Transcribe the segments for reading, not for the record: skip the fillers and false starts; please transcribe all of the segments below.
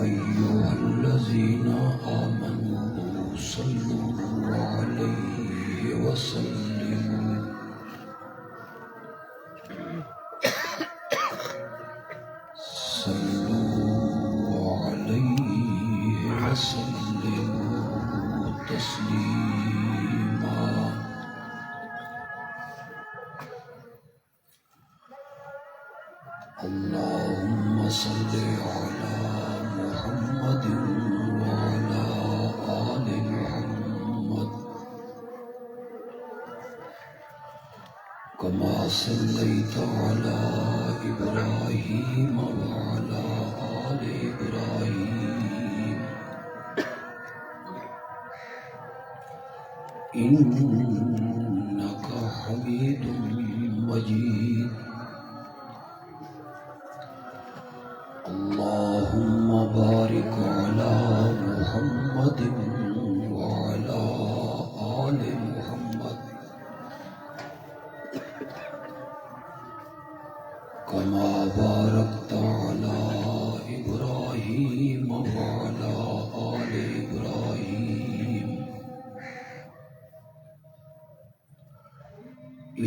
أيها الذين آمنوا صلوا عليه وسلموا تسليما. اللهم صل على محمد وعلى آل محمد كما صليت على إبراهيم وعلى آل إبراهيم إنك حميد مجيد. اللهم بارك على محمد وعلى آل محمد كما باركت على إبراهيم وعلى آل إبراهيم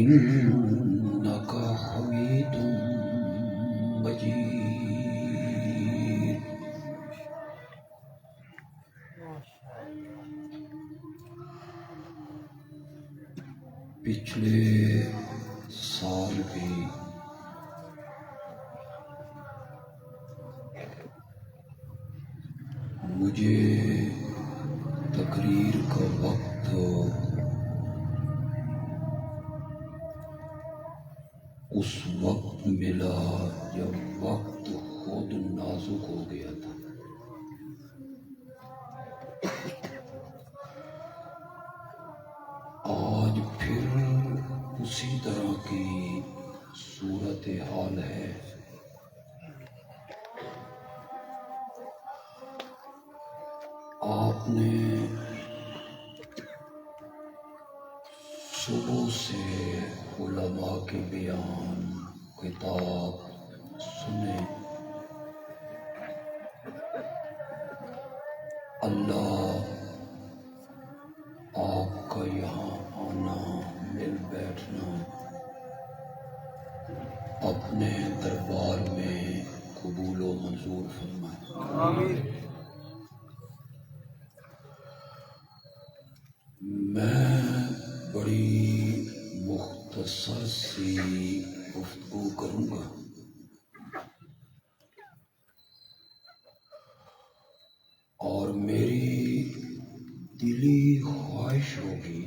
إنك حميد مجيد. پچھلے سال بھی مجھے تقریر کا وقت اس وقت ملا جب وقت خود نازک ہو گیا تھا. آج پھر اسی طرح کی صورت حال ہے. آپ نے صبح سے علماء کے بیان خطاب سنے. اللہ آپ کا یہاں آنا، مل بیٹھنا اپنے دربار میں قبول و منظور فرمائے. آمین. میں بڑی مختصر سی گفتگو کروں گا. اور میری دلی خواہش ہوگی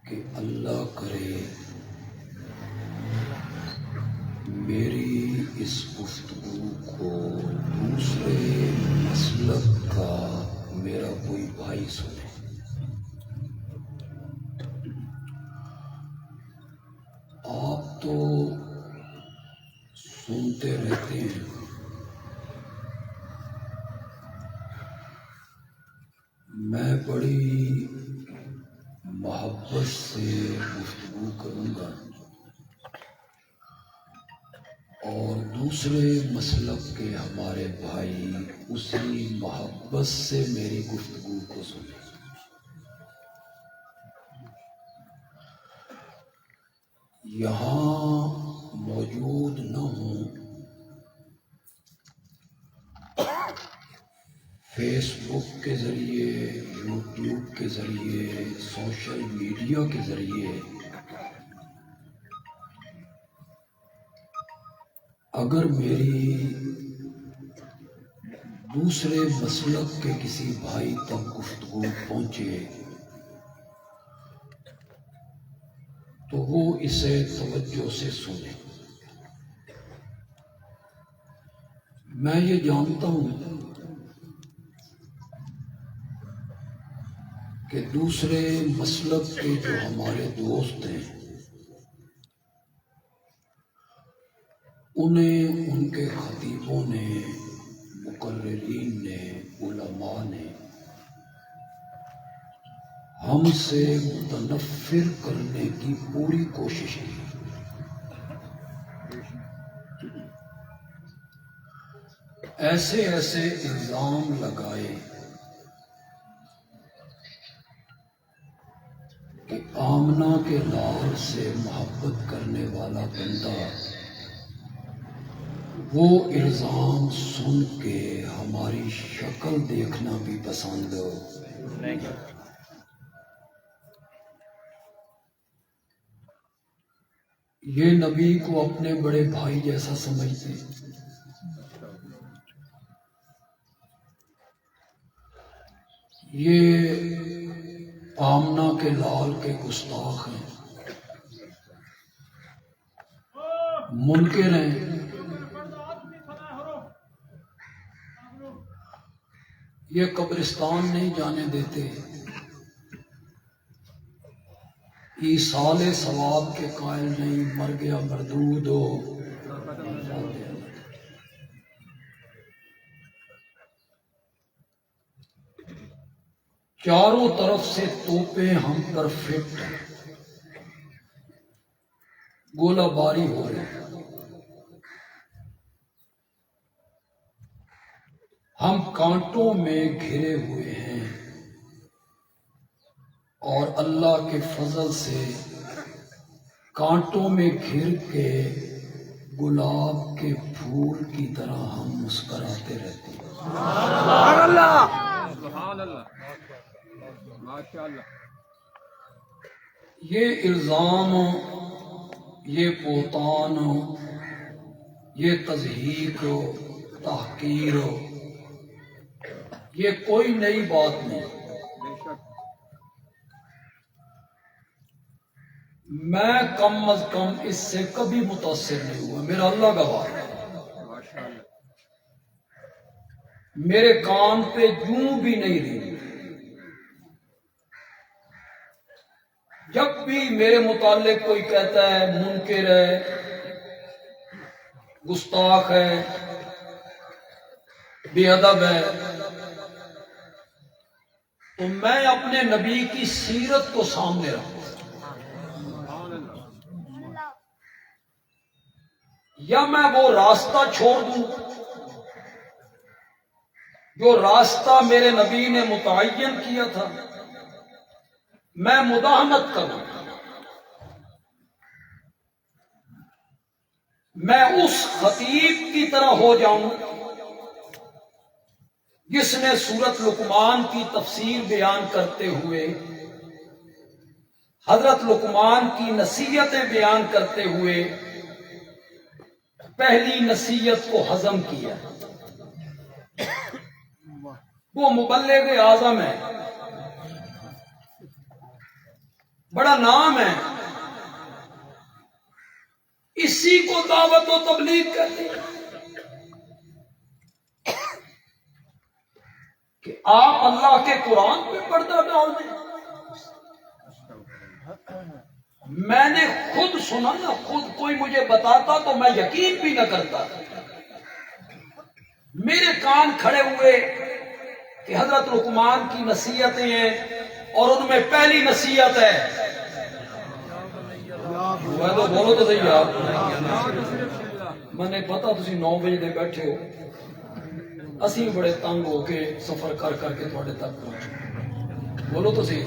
کہ اللہ کرے میری اس گفتگو کو دوسرے مسلک کا میرا کوئی بھائی سنے. آپ تو سنتے رہتے ہیں، میں بڑی محبت سے گفتگو کروں گا اور دوسرے مسلک کے ہمارے بھائی اسی محبت سے میری گفتگو کو سنیں. یہاں موجود نہ ہوں، فیس بک کے ذریعے، یوٹیوب کے ذریعے، سوشل میڈیا کے ذریعے اگر میری دوسرے مسلک کے کسی بھائی تک گفتگو پہنچے تو وہ اسے توجہ سے سنے. میں یہ جانتا ہوں کہ دوسرے مسلک کے جو ہمارے دوست ہیں انہیں ان کے خطیبوں نے، مقررین نے، علماء نے ہم سے متنفر کرنے کی پوری کوشش کی، ایسے ایسے الزام لگائے کہ آمنہ کے لال سے محبت کرنے والا بندہ وہ الزام سن کے ہماری شکل دیکھنا بھی پسند نہیں کرتا۔ یہ نبی کو اپنے بڑے بھائی جیسا سمجھتے، یہ آمنہ کے لال کے گستاخ ہیں، منکر ہیں، یہ قبرستان نہیں جانے دیتے، ایصال ثواب کے قائل نہیں، مر گیا مردود ہو۔ چاروں طرف سے توپیں ہم پر فٹ، گولہ باری ہو رہی، ہم کانٹوں میں گھرے ہوئے ہیں، اور اللہ کے فضل سے کانٹوں میں گھر کے گلاب کے پھول کی طرح ہم مسکراتے رہتے ہیں۔ سبحان اللہ، سبحان اللہ، ماشاء اللہ۔ یہ الزام، یہ بہتان، یہ تضحیک، تحقیر، یہ کوئی نئی بات نہیں۔ میں کم از کم اس سے کبھی متاثر نہیں ہوا، میرا اللہ گواہ ہے۔ میرے کان پہ جوں بھی نہیں رہی، جب بھی میرے متعلق کوئی کہتا ہے منکر ہے، گستاخ ہے، بے ادب ہے، تو میں اپنے نبی کی سیرت کو سامنے رکھوں، یا میں وہ راستہ چھوڑ دوں جو راستہ میرے نبی نے متعین کیا تھا، میں مداہمت کروں، میں اس خطیب کی طرح ہو جاؤں جس نے سورۃ لقمان کی تفسیر بیان کرتے ہوئے، حضرت لقمان کی نصیحتیں بیان کرتے ہوئے پہلی نصیحت کو ہضم کیا۔ وہ مبلغ اعظم ہے، بڑا نام ہے، اسی کو دعوت و تبلیغ کرتے ہیں کہ آپ اللہ کے قرآن پہ پردہ ڈال دیں۔ میں نے خود سنا نا، خود کوئی مجھے بتاتا تو میں یقین بھی نہ کرتا، میرے کان کھڑے ہوئے کہ حضرت لقمان کی نصیحتیں ہیں، اور ان میں پہلی نصیحت ہے، میں تو بولو تو صحیح یار، میں نے پتا تسی 9 بجے دے بیٹھے ہو، اسی بڑے تنگ ہو کے سفر کر کر کے تھوڑے تک پہنچے، بولو تو صحیح۔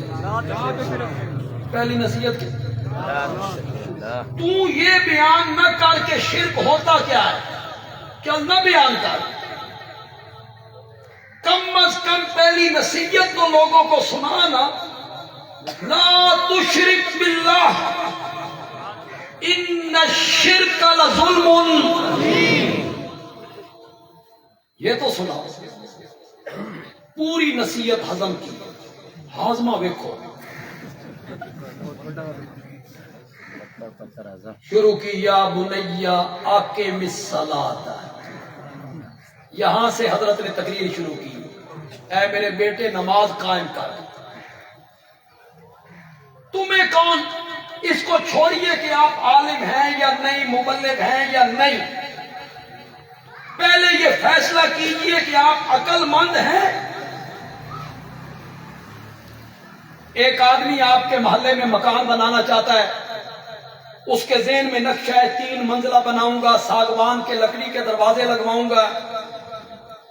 پہلی نصیحت کی تو یہ بیان نہ کر کے شرک ہوتا کیا ہے، چل نہ بیان کر، کم از کم پہلی نصیحت تو لوگوں کو سنانا، لا تشرک باللہ ان الشرک لظلم، یہ تو سنا، پوری نصیحت ہضم کی، ہاضمہ ویکھو، شروع کی یا بنیا اقم الصلاۃ، یہاں سے حضرت نے تقریر شروع کی، اے میرے بیٹے نماز قائم کر۔ تمہیں کون، اس کو چھوڑیے کہ آپ عالم ہیں یا نہیں، مبلغ ہیں یا نہیں، پہلے یہ فیصلہ کیجئے کہ آپ عقل مند ہیں۔ ایک آدمی آپ کے محلے میں مکان بنانا چاہتا ہے، اس کے ذہن میں نقشہ ہے 3 منزلہ بناؤں گا، ساگوان کے لکڑی کے دروازے لگواؤں گا،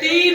3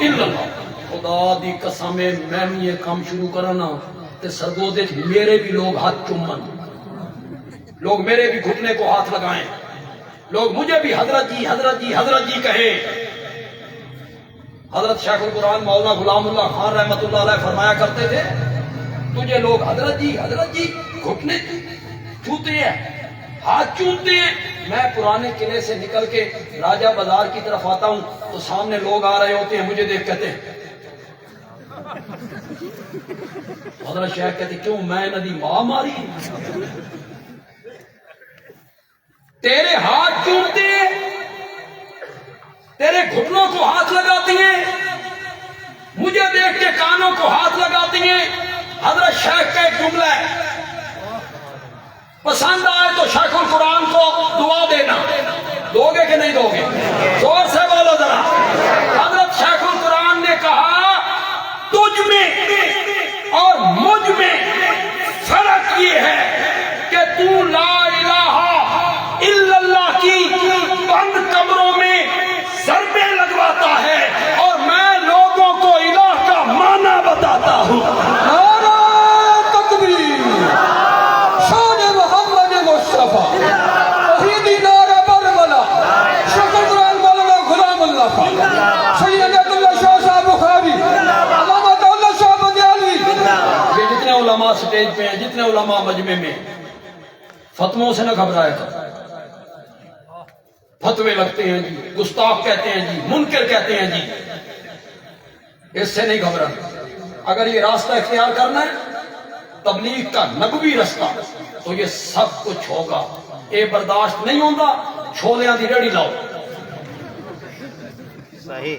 الا اللہ خدا دی قسم ہے میں یہ کام شروع کرنا تے سرگودے میرے بھی لوگ ہاتھ چومن لوگ میرے بھی گھٹنے کو ہاتھ لگائیں لوگ مجھے بھی حضرت جی حضرت جی حضرت جی کہیں حضرت شیخ القرآن مولانا غلام اللہ خان رحمت اللہ علیہ فرمایا کرتے تھے تجھے لوگ حضرت جی گھٹنے چھوتے ہیں ہاتھ چومتے ہیں میں پرانے قلعے سے نکل کے راجہ بازار کی طرف آتا ہوں تو سامنے لوگ آ رہے ہوتے ہیں مجھے دیکھ کہتے ہیں حضرت شیخ کہتے کیوں میں ندی ماں ماری تیرے ہاتھ چومتے ہیں تیرے گھٹنوں کو ہاتھ لگاتی ہیں مجھے دیکھ کے کانوں کو ہاتھ لگاتی ہیں حضرت شیخ کا ایک جملہ ہے پسند آئے تو شیخ القرآن کو دعا دینا دو گے کہ نہیں دو گے زور سے بولو ذرا حضرت شیخ القرآن نے کہا تجھ میں اور مجھ میں فرق یہ ہے کہ تو لا الہ الا اللہ کی بند کمروں میں ضربیں لگواتا ہے اور میں لوگوں کو الہ کا معنی بتاتا ہوں نعرہ تکبیر شان محمد مصطفیٰ توحیدی نعرہ برملا شیخ القرآن مولانا غلام اللہ خان سید علیہ اللہ شاہ صاحب بخاری علامہ اللہ شاہ بندیالوی یہ جتنے علماء سٹیج پہ ہیں جتنے علماء مجمع میں فتووں سے نہ گھبرایا کر فتوے لگتے ہیں جی گستاخ کہتے ہیں جی منکر کہتے ہیں جی اس سے نہیں گھبرانا اگر یہ راستہ اختیار کرنا ہے تبلیغ کا نبوی رستہ تو یہ سب کچھ ہوگا یہ برداشت نہیں ہوگا چھولیاں دی ریڑھی لاؤ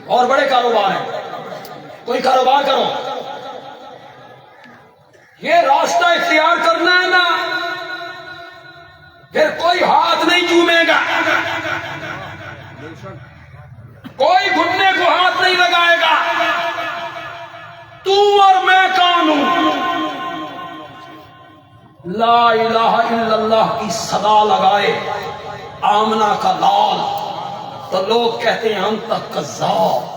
اور بڑے کاروبار ہیں کوئی کاروبار کرو یہ راستہ اختیار کرنا ہے نا پھر کوئی ہاتھ نہیں چومے گا کوئی گھٹنے کو ہاتھ نہیں لگائے گا تو اور میں کون ہوں لا الہ الا اللہ کی صدا لگائے آمنہ کا لال تو لوگ کہتے ہیں انت کذاب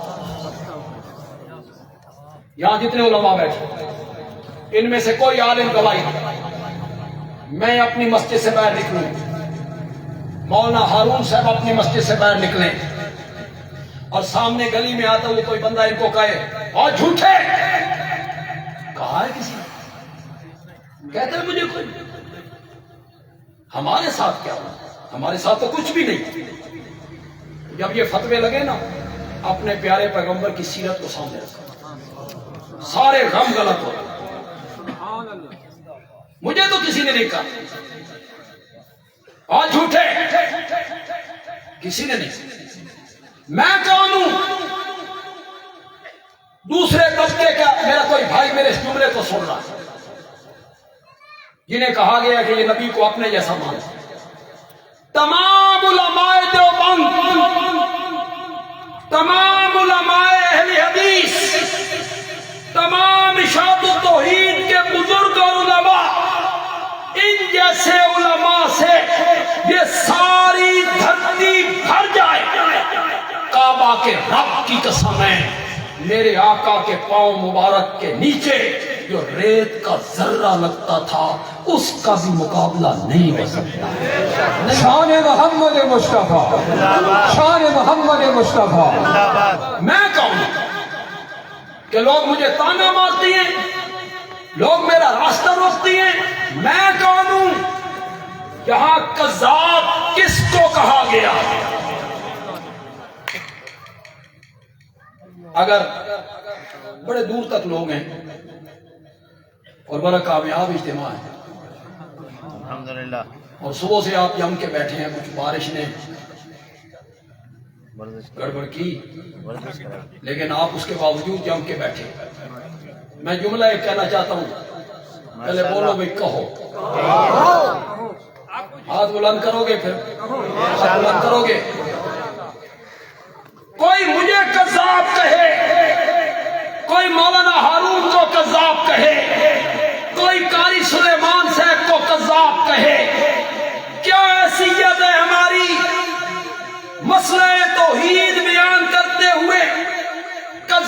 یہاں جتنے علماء بیٹھے ان میں سے کوئی عالم گواہی میں اپنی مسجد سے باہر نکلوں مولانا ہارون صاحب اپنی مسجد سے باہر نکلیں اور سامنے گلی میں آتا ہوئے کوئی بندہ ان کو کہے اور جھوٹے کہا ہے کسی کہتے ہیں مجھے کوئی ہمارے ساتھ کیا ہوا ہمارے ساتھ تو کچھ بھی نہیں جب یہ فتوے لگے نا اپنے پیارے پیغمبر کی سیرت کو سامنے رکھا سارے غم غلط ہو مجھے تو کسی نے نہیں کہا اور جھوٹے کسی نے نہیں میں کون ہوں دوسرے طبقے کا میرا کوئی بھائی میرے اس جملے کو سن رہا ہے جنہیں کہا گیا کہ یہ نبی کو اپنے جیسا مانتا تمام علماء دیوبند تمام علماء اہل حدیث تمام اشاعت و توحید کے بزرگ اور علماء ان جیسے علماء سے یہ ساری دھرتی بھر جائے کعبہ کے رب کی قسم ہے میرے آقا کے پاؤں مبارک کے نیچے جو ریت کا ذرہ لگتا تھا اس کا بھی مقابلہ نہیں ہو سکتا شان محمد مصطفیٰ شان محمد مصطفیٰ میں کہوں کہ لوگ مجھے تانا مارتی ہیں لوگ میرا راستہ روکتی ہیں میں کون ہوں یہاں کذاب کس کو کہا گیا اگر بڑے دور تک لوگ ہیں اور بڑا کامیاب اجتماع ہے الحمدللہ اور صبح سے آپ جم کے بیٹھے ہیں کچھ بارش نے گڑبڑ کی لیکن آپ اس کے باوجود جم کے بیٹھے میں جملہ ایک کہنا چاہتا ہوں پہلے بولو بھائی کہو ہاتھ بلند کرو گے پھر ہاتھ بلند کرو گے کوئی مجھے کذاب کہے کوئی مولانا ہارون کو کذاب کہے کوئی قاری سلیمان صاحب کو کذاب کہے کیا حیثیت ہے ہماری مسئلہ توحید بیان کرتے ہوئے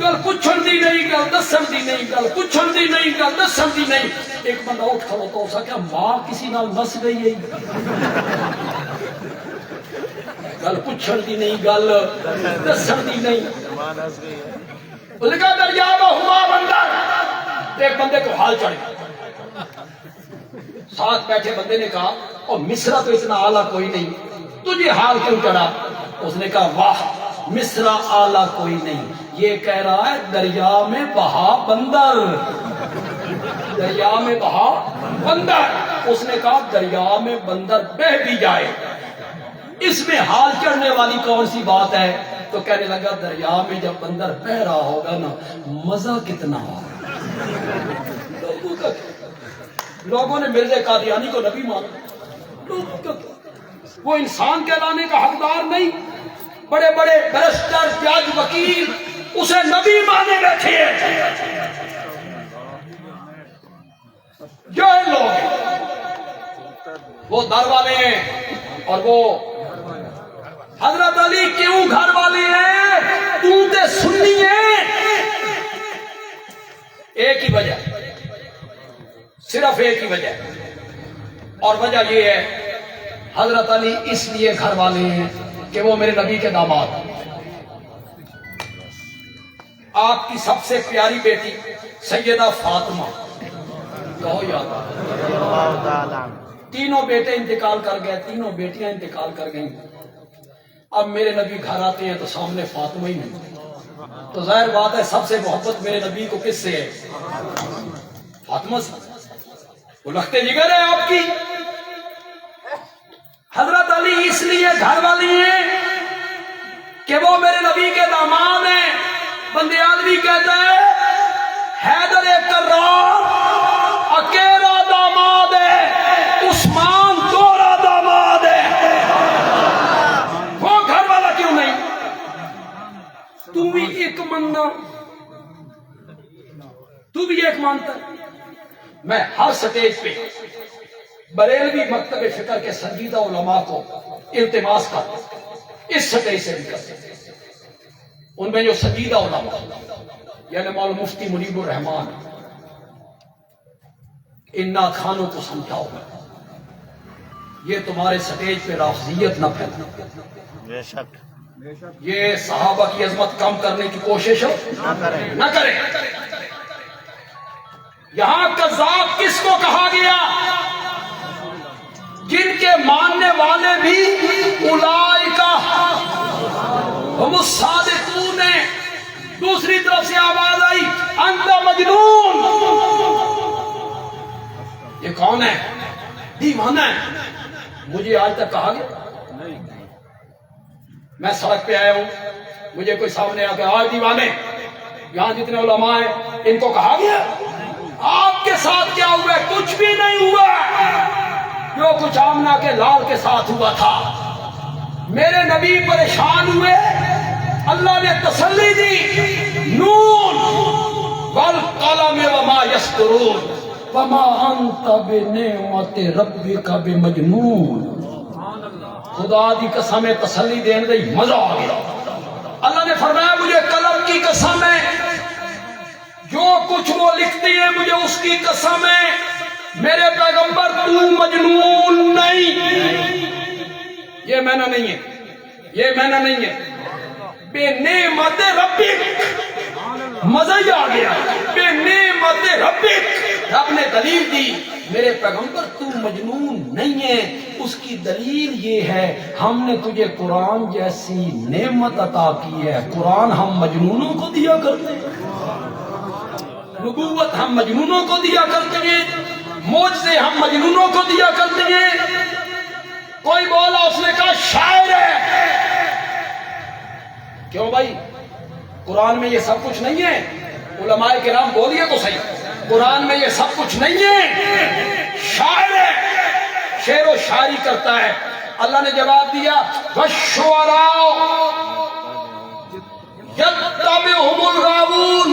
گل پوچھن دی نہیں، گل دسن دی نہیں، گل پوچھن دی نہیں، گل دسن دی نہیں. ایک بندہ اٹھ کھڑوتا اس کیا ماں کسی نال نس گئی ہے. گل پوچھن دی نہیں، گل دسن دی نہیں. زبان ہنس گئی ہے. اس نے کہا دریا میں ہوا بندر. ایک بندے کو حال چڑھ گیا. ساتھ بیٹھے بندے نے کہا اور مصرا تو اتنا اعلیٰ کوئی نہیں، تجھے حال کیوں چڑھا؟ اس نے کہا واہ مصرا اعلیٰ کوئی نہیں، یہ کہہ رہا ہے دریا میں بہا بندر. دریا میں بہا بندر. اس نے کہا دریا میں بندر بہہ بھی جائے اس میں حال چڑھنے والی کون سی بات ہے؟ تو کہنے لگا دریا میں جب بندر بہ رہا ہوگا نا مزہ کتنا ہوگا. لوگوں نے مرزا قادیانی کو نبی مانا. وہ انسان کہلانے کا حقدار نہیں. بڑے بڑے بیرسٹر جج وکیل اسے نبی مانے بیٹھے ہیں. جو لوگ ہیں وہ در والے ہیں اور وہ حضرت علی کیوں گھر والے ہیں؟ تو تے سنی ہیں. ایک ہی وجہ، صرف ایک ہی وجہ، اور وجہ یہ ہے حضرت علی اس لیے گھر والے ہیں کہ وہ میرے نبی کے داماد. آپ کی سب سے پیاری بیٹی سیدہ فاطمہ کہو یاد. اللہ تعالیٰ. تینوں بیٹے انتقال کر گئے، تینوں بیٹیاں انتقال کر گئیں. اب میرے نبی گھر آتے ہیں تو سامنے فاطمہ ہی نہیں. تو ظاہر بات ہے سب سے محبت میرے نبی کو کس سے ہے؟ فاطمہ سے. وہ لختے جگر ہے آپ کی. حضرت علی اس لیے گھر والی ہیں کہ وہ میرے نبی کے داماد ہیں. بندے آدمی کہتا ہے حیدر کرار اکیلا داماد ہے، عثمان دوہرا داماد ہے. وہ گھر والا کیوں نہیں؟ تم بھی ایک ماننا، تو بھی ایک مانتا. میں ہر سٹیج پہ بریلوی مکتب فکر کے سنجیدہ علماء کو التماس کرتا، اس سٹیج سے بھی کرتے. ان میں جو سنجیدہ علماء یعنی مولانا مفتی منیب الرحمان، ان نعت خانوں کو سمجھاؤ یہ تمہارے سٹیج پہ رافضیت نہ پھیلا. بے شک یہ صحابہ کی عظمت کم کرنے کی کوشش نہ کریں. یہاں قذاب کس کو کہا گیا؟ جن کے ماننے والے بھی اولئکا ہم الصادقون ہیں. دوسری طرف سے آواز آئی انت مجنون. یہ کون ہے؟ دیوانہ ہے. مجھے آج تک کہا گیا؟ میں سڑک پہ آیا ہوں، مجھے کوئی سامنے آ کے آج دیوانے. یہاں جتنے علماء ہیں ان کو کہا گیا؟ آپ کے ساتھ کیا ہوا ہے؟ کچھ بھی نہیں ہوا. جو کچھ آمنہ کے لال کے ساتھ ہوا تھا. میرے نبی پریشان ہوئے، اللہ نے تسلی دی نون والقلم وما یسطرون وما انت بنعمت ربک بمجنون. خدا دی قسم ہے تسلی دین دے مزہ آ گیا. اللہ نے فرمایا مجھے قلم کی قسم ہے، جو کچھ وہ لکھتی ہے مجھے اس کی قسم ہے، میرے پیغمبر تو مجنون نہیں. یہ معنی نہیں ہے، یہ معنی نہیں ہے. بے نعمت ربک، مزہ ہی آ گیا. بے نعمت ربک، رب نے دلیل دی میرے پیغمبر تو مجنون نہیں ہے. اس کی دلیل یہ ہے ہم نے تجھے قرآن جیسی نعمت عطا کی ہے. قرآن ہم مجنونوں کو دیا کرتے ہیں، نبوت ہم مجنونوں کو دیا کرتے ہیں، معجزے ہم مجنونوں کو دیا کرتے ہیں. کوئی بولا اس نے کہا شاعر ہے. کیوں بھائی؟ قرآن میں یہ سب کچھ نہیں ہے. علماء کرام بولیے تو صحیح، قرآن میں یہ سب کچھ نہیں ہے، شاعر ہے، شعر و شاعری کرتا ہے. اللہ نے جواب دیا وَالشُّعَرَاءُ يَتَّبِعُهُمُ الْغَاوُونَ.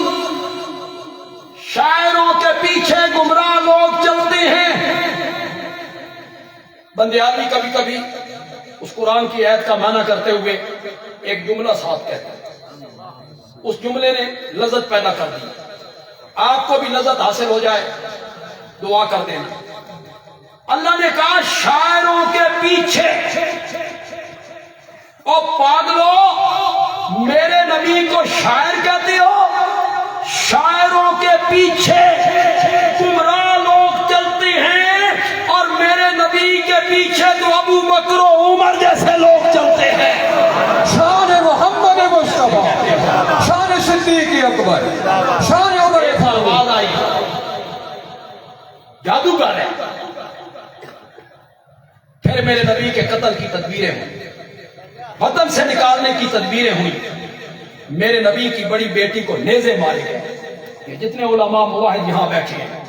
شاعروں کے پیچھے گمراہ لوگ چلتے ہیں. بندے آدمی کبھی کبھی اس قرآن کی آیت کا معنی کرتے ہوئے ایک جملہ ساتھ کہتا ہے. اس جملے نے لذت پیدا کر دی. آپ کو بھی لذت حاصل ہو جائے دعا کر دینا. اللہ نے کہا شاعروں کے پیچھے، او پاگلو میرے نبی کو شاعر کہتے ہو؟ شاعروں کے پیچھے گمراہ لوگ چلتے ہیں اور میرے نبی کے پیچھے تو ابو بکر و عمر جیسے لوگ چلتے ہیں. شان محمد مصطفیٰ، شان صدیق اکبر، شان عمر فاروق. آواز آئی جادوگر ہے. پھر میرے نبی کے قتل کی تدبیریں ہوئی، وطن سے نکالنے کی تدبیریں ہوئی. میرے نبی کی بڑی بیٹی کو نیزے مارے گئے. یہ جتنے علماء مواحد یہاں بیٹھے ہیں،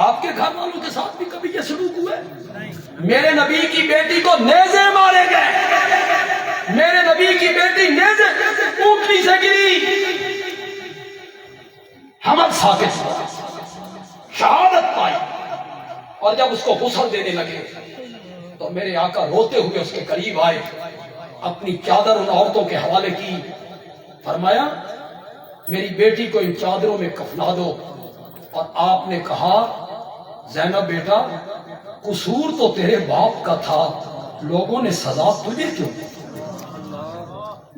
آپ کے گھر والوں کے ساتھ بھی کبھی یہ سلوک ہوا ہے؟ میرے نبی کی بیٹی کو نیزے مارے گئے. میرے نبی کی بیٹی نیزے اونٹنی سے گری، حمل ساکت ہوا، شہادت پائی. اور جب اس کو غسل دینے لگے تو میرے آقا روتے ہوئے اس کے قریب آئے، اپنی چادر ان عورتوں کے حوالے کی، فرمایا میری بیٹی کو ان چادروں میں کفنا دو. اور آپ نے کہا زینب بیٹا قصور تو تیرے باپ کا تھا، لوگوں نے سزا تجھے کیوں دی؟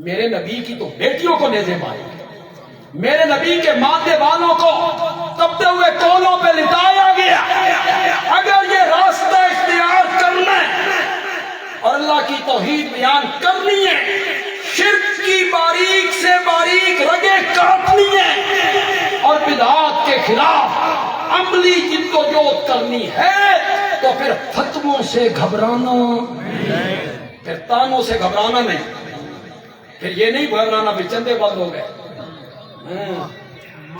میرے نبی کی تو بیٹیوں کو نیزے مارے، میرے نبی کے مادے والوں کو تپتے ہوئے کولوں پہ لٹایا گیا. اگر یہ راستہ اختیار کرنا ہے اور اللہ کی توحید بیان کرنی ہے، شرک کی باریک سے باریک رگیں کاٹنی ہے اور بدعات کے خلاف عملی جدوجہد کرنی ہے، تو پھر فتووں سے گھبرانا، پھر تانوں سے گھبرانا نہیں. پھر یہ نہیں گھبرانا بھی چندے بند ہو گئے.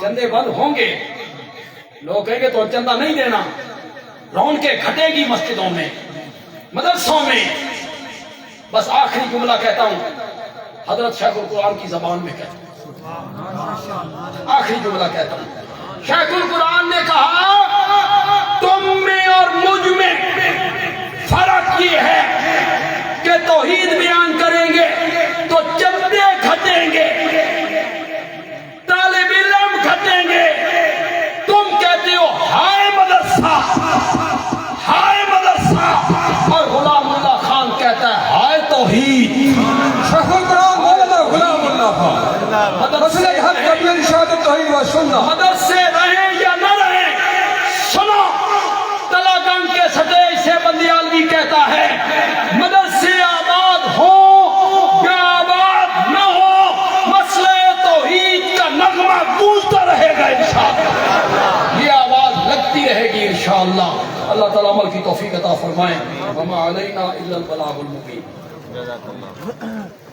چندے بند ہوں گے، لوگ کہیں گے تو چندہ نہیں دینا، رونقیں گھٹے گی مسجدوں میں، مدرسوں میں. بس آخری جملہ کہتا ہوں، حضرت شیخ القرآن کی زبان میں کہتا ہوں، آخری جملہ کہتا ہوں. شیخ القرآن نے کہا تم میں اور مجھ میں فرق یہ ہے کہ توحید بیان کریں گے تو چندے گھٹیں گے، طالب علم گھٹیں گے. تم کہتے ہو ہائے مدرسہ، ہائے مدرسہ، اور غلام اللہ خان کہتا ہے ہائے توحید. شیخ القرآن مولانا غلام اللہ خان، مسئلہ حق قبل ارشاد توحید و سنت. مدرسے رہیں یا نہ رہیں، سنو تلا گنگ کے سٹیج سے بندیالوی کہتا ہے مدرسے آباد ہوں یا آباد نہ ہو، مسئلہ توحید کا نغمہ گونجتا رہے گا انشاءاللہ، یہ آواز لگتی رہے گی انشاءاللہ. اللہ تعالیٰ عمل کی توفیق عطا فرمائے. وما علینا الا البلاغ المبین. جزاک اللہ.